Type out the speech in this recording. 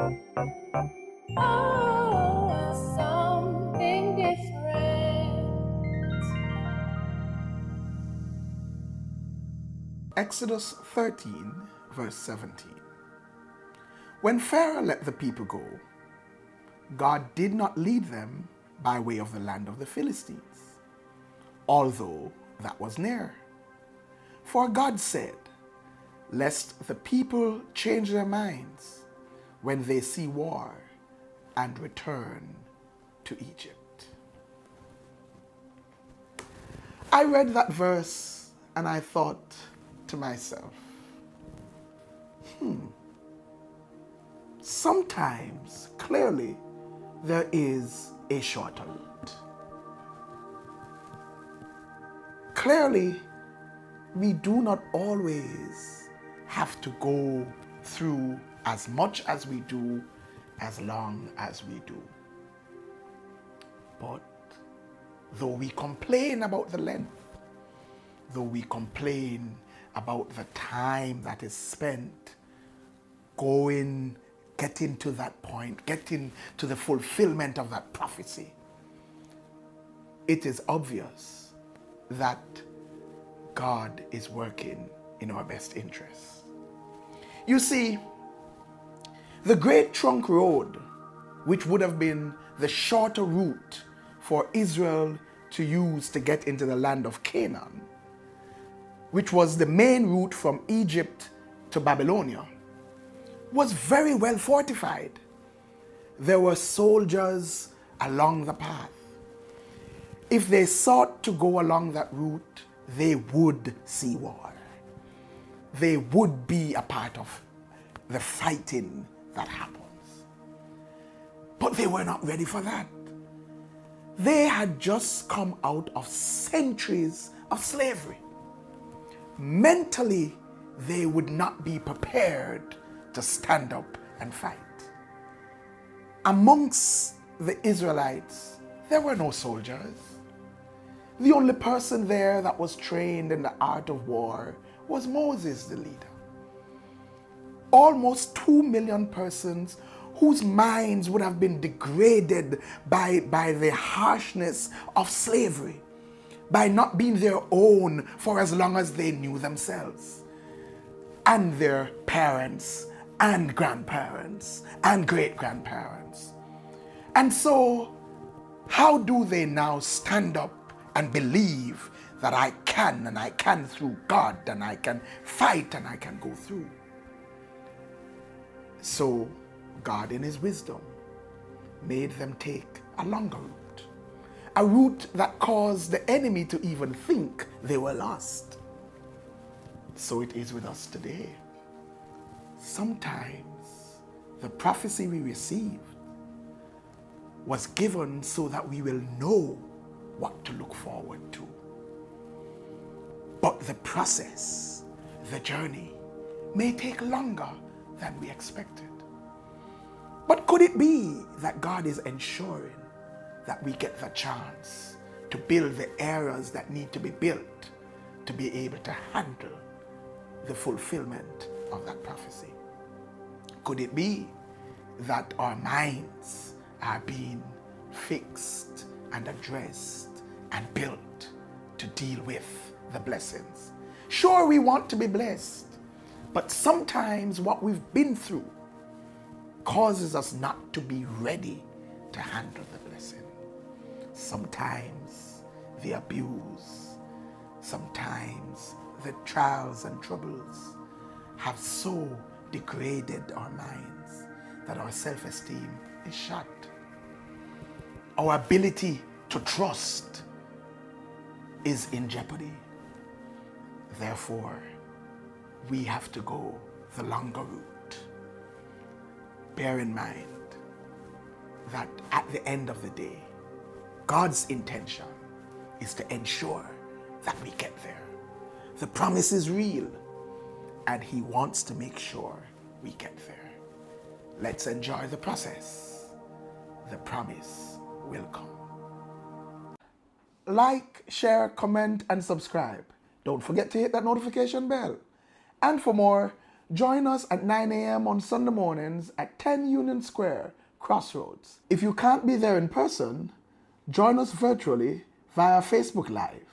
Oh, something different. Exodus 13, verse 17. When Pharaoh let the people go, God did not lead them by way of the land of the Philistines, although that was near. For God said, lest the people change their minds when they see war and return to Egypt. I read that verse and I thought to myself, sometimes, clearly, there is a shorter route. Clearly, we do not always have to go through as much as we do, as long as we do. But though we complain about the length, though we complain about the time that is spent getting to that point, getting to the fulfillment of that prophecy, it is obvious that God is working in our best interests. You see, the Great Trunk Road, which would have been the shorter route for Israel to use to get into the land of Canaan, which was the main route from Egypt to Babylonia, was very well fortified. There were soldiers along the path. If they sought to go along that route, they would see war. They would be a part of the fighting that happens. But they were not ready for that. They had just come out of centuries of slavery. Mentally, they would not be prepared to stand up and fight. Amongst the Israelites, there were no soldiers. The only person there that was trained in the art of war was Moses, the leader. Almost 2 million persons whose minds would have been degraded by the harshness of slavery, by not being their own for as long as they knew themselves, and their parents and grandparents and great-grandparents. And so, how do they now stand up and believe that I can through God, and I can fight and I can go through? So God in his wisdom made them take a longer route, a route that caused the enemy to even think they were lost. So it is with us today. Sometimes the prophecy we received was given so that we will know what to look forward to. But the process, the journey, may take longer than we expected. But could it be that God is ensuring that we get the chance to build the areas that need to be built to be able to handle the fulfillment of that prophecy? Could it be that our minds are being fixed and addressed and built to deal with the blessings? Sure, we want to be blessed, but sometimes what we've been through causes us not to be ready to handle the blessing. Sometimes the abuse, sometimes the trials and troubles have so degraded our minds that our self-esteem is shot. Our ability to trust is in jeopardy. Therefore, we have to go the longer route. Bear in mind that at the end of the day, God's intention is to ensure that we get there. The promise is real, and he wants to make sure we get there. Let's enjoy the process. The promise will come. Like, share, comment, and subscribe. Don't forget to hit that notification bell. And for more, Join us at 9 a.m. on Sunday mornings at 10 Union Square, Crossroads. If you can't be there in person, join us virtually via Facebook Live.